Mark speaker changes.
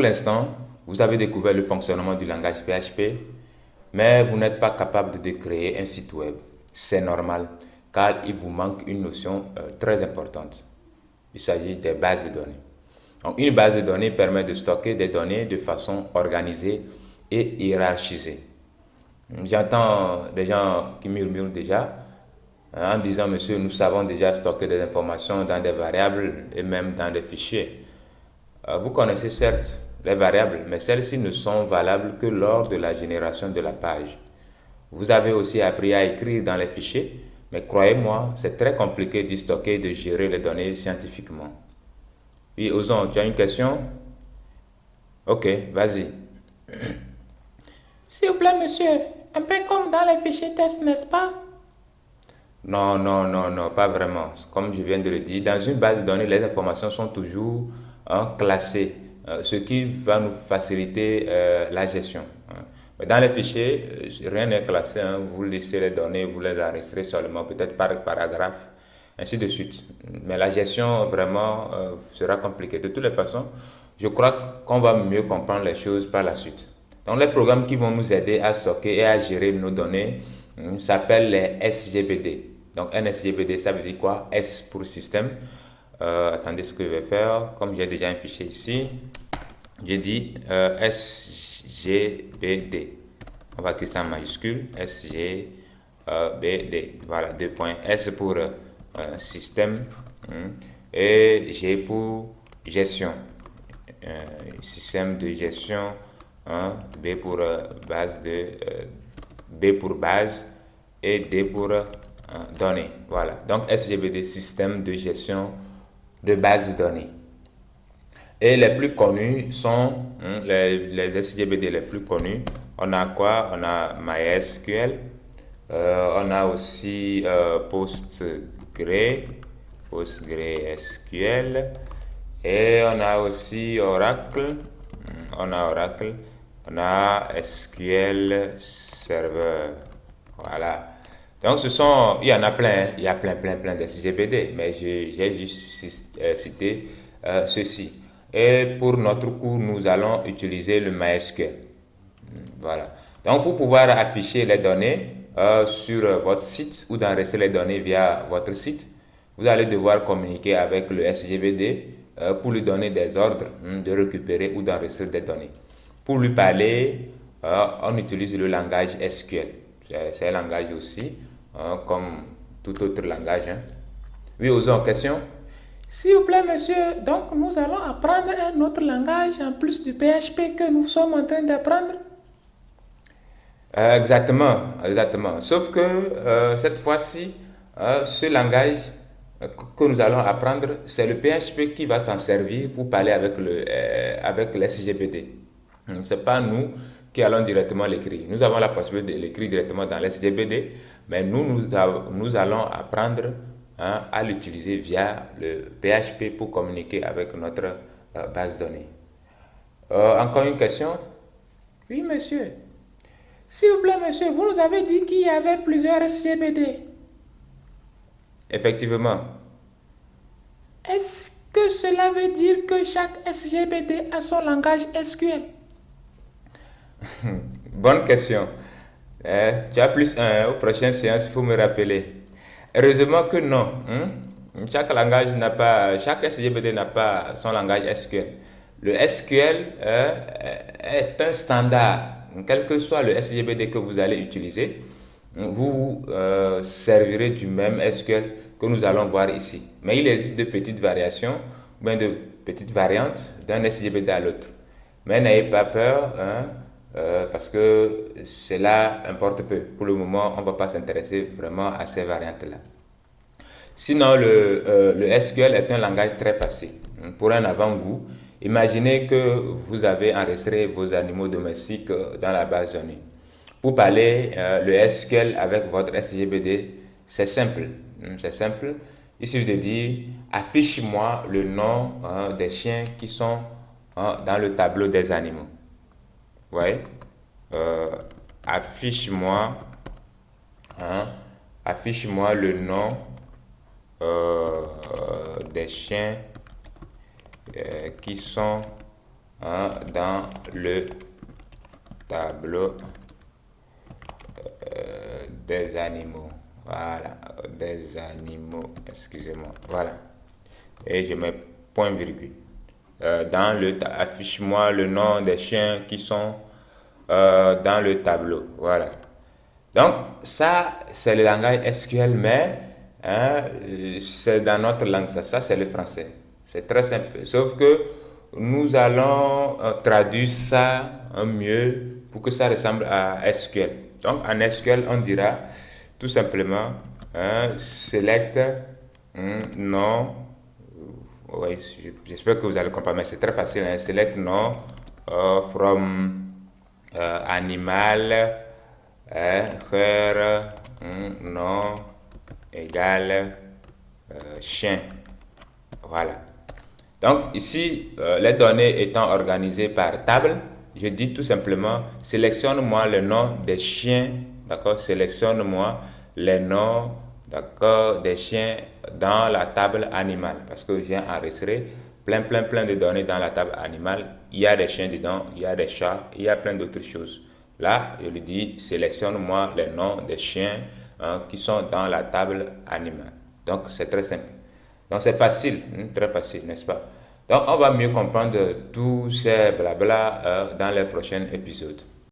Speaker 1: l'instant, vous avez découvert le fonctionnement du langage PHP, mais vous n'êtes pas capable de créer un site web. C'est normal, car il vous manque une notion très importante. Il s'agit des bases de données. Donc, une base de données permet de stocker des données de façon organisée et hiérarchisée. J'entends des gens qui murmurent déjà en disant, monsieur, nous savons déjà stocker des informations dans des variables et même dans des fichiers. Vous connaissez certes les variables, mais celles-ci ne sont valables que lors de la génération de la page. Vous avez aussi appris à écrire dans les fichiers, mais croyez-moi, c'est très compliqué de stocker et de gérer les données scientifiquement. Oui, Ozon, tu as une question? Ok, vas-y.
Speaker 2: S'il vous plaît, monsieur, un peu comme dans les fichiers test, n'est-ce pas?
Speaker 1: Non, non, non, non, pas vraiment. Comme je viens de le dire, dans une base de données, les informations sont toujours classées, ce qui va nous faciliter la gestion. Mais dans les fichiers, rien n'est classé. Vous laissez les données, vous les enregistrez seulement, peut-être par paragraphe, ainsi de suite. Mais la gestion vraiment sera compliquée. De toutes les façons, je crois qu'on va mieux comprendre les choses par la suite. Donc, les programmes qui vont nous aider à stocker et à gérer nos données s'appellent les SGBD. Donc, un SGBD, ça veut dire quoi? S pour système. Attendez ce que je vais faire. Comme j'ai déjà un fichier ici, j'ai dit SGBD. On va écrire ça en majuscule. SGBD. Voilà, deux points. S pour système et G pour gestion. Système de gestion. B pour base de B pour base et D pour données. Voilà. Donc SGBD, système de gestion de base de données. Et les plus connus sont les SGBD les plus connus. On a quoi? On a MySQL. On a aussi PostgreSQL. Et on a aussi Oracle. On a Oracle. On a SQL Server. Voilà. Donc, il y en a plein, il y a plein de SGBD, mais j'ai juste cité ceci. Et pour notre cours, nous allons utiliser le MySQL. Voilà. Donc, pour pouvoir afficher les données sur votre site ou d'enregistrer les données via votre site, vous allez devoir communiquer avec le SGBD pour lui donner des ordres de récupérer ou d'enregistrer des données. Pour lui parler, on utilise le langage SQL. C'est un langage aussi, comme tout autre langage. Oui, Ozon, question?
Speaker 2: S'il vous plaît, monsieur, donc nous allons apprendre un autre langage en plus du PHP que nous sommes en train d'apprendre.
Speaker 1: Exactement. Sauf que cette fois-ci, ce langage que nous allons apprendre, c'est le PHP qui va s'en servir pour parler avec le SGBD. C'est pas nous qui allons directement l'écrire. Nous avons la possibilité de l'écrire directement dans l'SGBD, mais nous allons apprendre à l'utiliser via le PHP pour communiquer avec notre base de données. Encore une question?
Speaker 2: Oui, monsieur. S'il vous plaît, monsieur, vous nous avez dit qu'il y avait plusieurs SGBD.
Speaker 1: Effectivement.
Speaker 2: Est-ce que cela veut dire que chaque SGBD a son langage SQL?
Speaker 1: Bonne question. Tu as plus un aux prochaines séances, il faut me rappeler. Heureusement que non. Chaque SGBD n'a pas son langage SQL. Le SQL est un standard. Quel que soit le SGBD que vous allez utiliser, vous servirez du même SQL que nous allons voir ici. Mais il existe de petites variations, ou bien de petites variantes d'un SGBD à l'autre. Mais n'ayez pas peur, parce que cela importe peu. Pour le moment, on ne va pas s'intéresser vraiment à ces variantes-là. Sinon, le SQL est un langage très facile. Pour un avant-goût, imaginez que vous avez enregistré vos animaux domestiques dans la base de données. Pour parler le SQL avec votre SGBD, c'est simple. C'est simple. Il suffit de dire affiche-moi le nom des chiens qui sont dans le tableau des animaux. Vous voyez? Euh, affiche-moi hein, affiche-moi le nom des chiens qui sont dans le tableau des animaux. Voilà, des animaux, excusez-moi. Voilà. Et je mets point virgule. Affiche-moi le nom des chiens qui sont dans le tableau. Voilà. Donc, ça, c'est le langage SQL, mais c'est dans notre langue. Ça c'est le français. C'est très simple. Sauf que nous allons traduire ça mieux pour que ça ressemble à SQL. Donc, en SQL, on dira tout simplement select nom. Oui, j'espère que vous allez comprendre, mais c'est très facile. Hein. Select nom from animal faire nom égale chien. Voilà. Donc ici, les données étant organisées par table, je dis tout simplement, sélectionne-moi le nom des chiens, d'accord? Sélectionne-moi les noms, d'accord, des chiens dans la table animale. Parce que j'ai enregistré plein de données dans la table animale. Il y a des chiens dedans, il y a des chats, il y a plein d'autres choses. Là, je lui dis, sélectionne-moi les noms des chiens qui sont dans la table animale. Donc, c'est très simple. Donc, c'est facile, très facile, n'est-ce pas? Donc, on va mieux comprendre tous ces blabla dans les prochains épisodes.